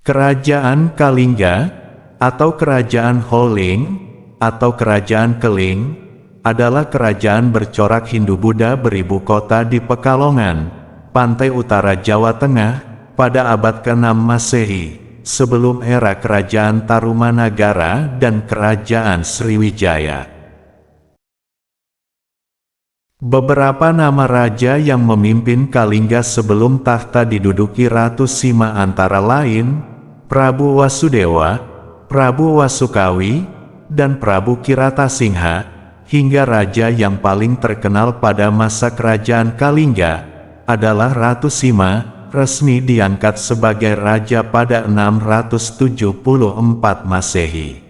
Kerajaan Kalingga, atau Kerajaan Holling, atau Kerajaan Keling, adalah kerajaan bercorak Hindu-Buddha beribu kota di Pekalongan, pantai utara Jawa Tengah, pada abad ke-6 Masehi, sebelum era Kerajaan Tarumanagara dan Kerajaan Sriwijaya. Beberapa nama raja yang memimpin Kalingga sebelum tahta diduduki Ratu Sima antara lain, Prabu Wasudewa, Prabu Wasukawi, dan Prabu Kiratasingha, hingga raja yang paling terkenal pada masa kerajaan Kalingga adalah Ratu Sima, resmi diangkat sebagai raja pada 674 Masehi.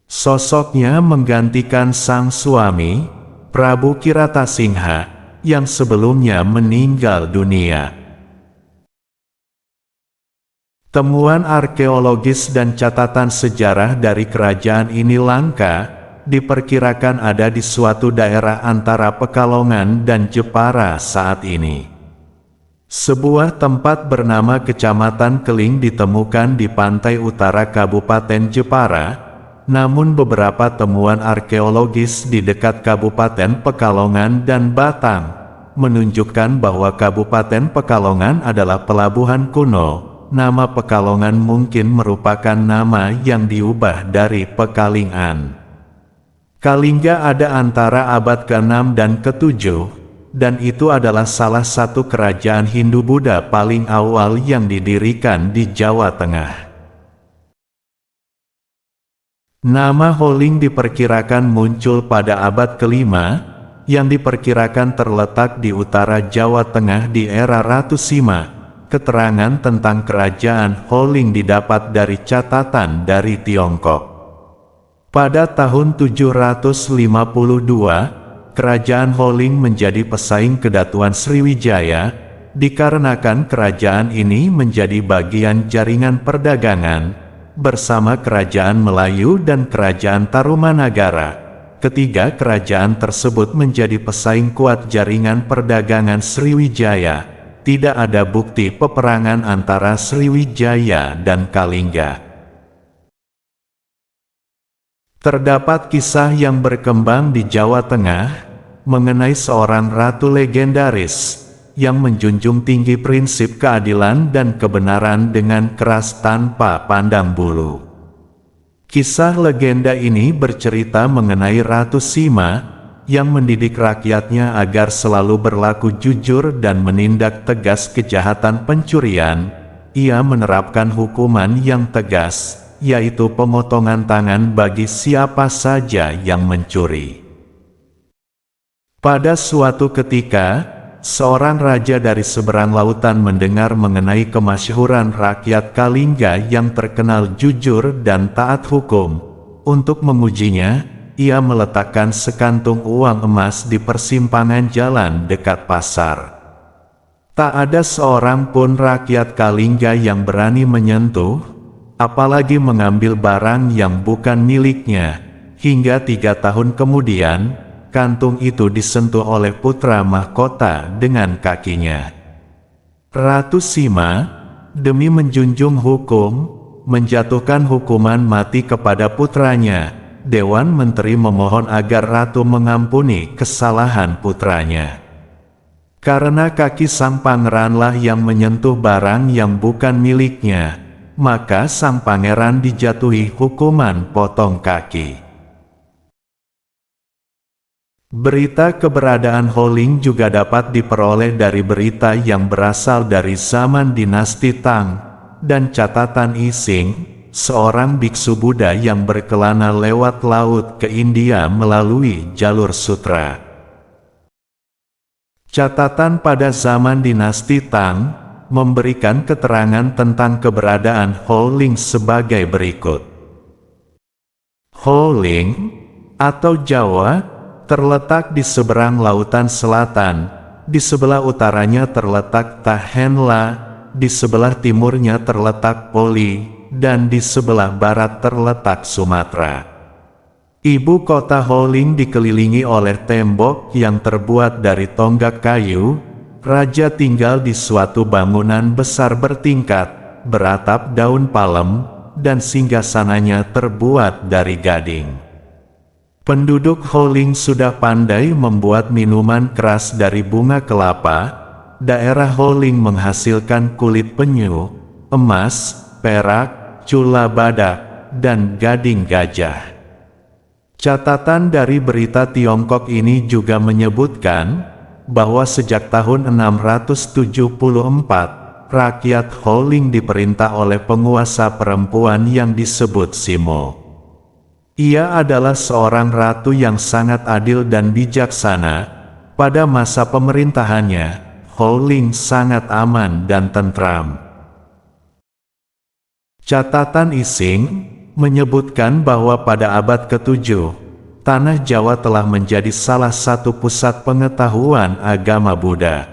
Sosoknya menggantikan sang suami, Prabu Kiratasingha, yang sebelumnya meninggal dunia. Temuan arkeologis dan catatan sejarah dari kerajaan ini langka, diperkirakan ada di suatu daerah antara Pekalongan dan Jepara saat ini. Sebuah tempat bernama Kecamatan Keling ditemukan di pantai utara Kabupaten Jepara, namun beberapa temuan arkeologis di dekat Kabupaten Pekalongan dan Batang menunjukkan bahwa Kabupaten Pekalongan adalah pelabuhan kuno. Nama Pekalongan mungkin merupakan nama yang diubah dari Pekalingan. Kalingga ada antara abad ke-6 dan ke-7, dan itu adalah salah satu kerajaan Hindu-Buddha paling awal yang didirikan di Jawa Tengah. Nama Holling diperkirakan muncul pada abad ke-5, yang diperkirakan terletak di utara Jawa Tengah di era Ratu Sima. Keterangan tentang kerajaan Holling didapat dari catatan dari Tiongkok. Pada tahun 752, kerajaan Holling menjadi pesaing kedatuan Sriwijaya, dikarenakan kerajaan ini menjadi bagian jaringan perdagangan, bersama kerajaan Melayu dan kerajaan Tarumanagara. Ketiga kerajaan tersebut menjadi pesaing kuat jaringan perdagangan Sriwijaya. Tidak ada bukti peperangan antara Sriwijaya dan Kalingga. Terdapat kisah yang berkembang di Jawa Tengah mengenai seorang ratu legendaris yang menjunjung tinggi prinsip keadilan dan kebenaran dengan keras tanpa pandang bulu. Kisah legenda ini bercerita mengenai Ratu Sima yang mendidik rakyatnya agar selalu berlaku jujur dan menindak tegas kejahatan pencurian. Ia menerapkan hukuman yang tegas, yaitu pemotongan tangan bagi siapa saja yang mencuri. Pada suatu ketika, seorang raja dari seberang lautan mendengar mengenai kemasyhuran rakyat Kalingga yang terkenal jujur dan taat hukum. Untuk mengujinya, ia meletakkan sekantung uang emas di persimpangan jalan dekat pasar. Tak ada seorang pun rakyat Kalingga yang berani menyentuh, apalagi mengambil barang yang bukan miliknya. Hingga 3 tahun kemudian, kantung itu disentuh oleh putra mahkota dengan kakinya. Ratu Sima, demi menjunjung hukum, menjatuhkan hukuman mati kepada putranya. Dewan Menteri memohon agar ratu mengampuni kesalahan putranya. Karena kaki sang pangeranlah yang menyentuh barang yang bukan miliknya, maka sang pangeran dijatuhi hukuman potong kaki. Berita keberadaan Holling juga dapat diperoleh dari berita yang berasal dari zaman dinasti Tang, dan catatan Ising, seorang biksu Buddha yang berkelana lewat laut ke India melalui jalur sutra. Catatan pada zaman dinasti Tang memberikan keterangan tentang keberadaan Holling sebagai berikut. Holling, atau Jawa, terletak di seberang lautan selatan. Di sebelah utaranya terletak Tahenla, di sebelah timurnya terletak Poli, dan di sebelah barat terletak Sumatera. Ibu kota Holling dikelilingi oleh tembok yang terbuat dari tonggak kayu. Raja tinggal di suatu bangunan besar bertingkat, beratap daun palem, dan singgasananya terbuat dari gading. Penduduk Holing sudah pandai membuat minuman keras dari bunga kelapa. Daerah Holing menghasilkan kulit penyu, emas, perak, cula badak, dan gading gajah. Catatan dari berita Tiongkok ini juga menyebutkan bahwa sejak tahun 674, rakyat Holing diperintah oleh penguasa perempuan yang disebut Simo. Ia adalah seorang ratu yang sangat adil dan bijaksana. Pada masa pemerintahannya, Holing sangat aman dan tentram. Catatan Ising menyebutkan bahwa pada abad ke-7, tanah Jawa telah menjadi salah satu pusat pengetahuan agama Buddha.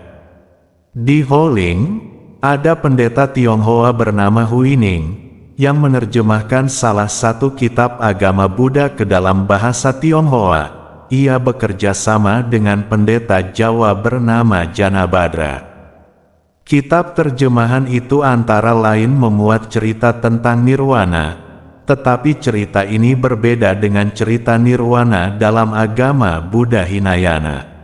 Di Holing, ada pendeta Tionghoa bernama Huining, yang menerjemahkan salah satu kitab agama Buddha ke dalam bahasa Tionghoa. Ia bekerja sama dengan pendeta Jawa bernama Janabadra. Kitab terjemahan itu antara lain memuat cerita tentang nirwana, tetapi cerita ini berbeda dengan cerita nirwana dalam agama Buddha Hinayana.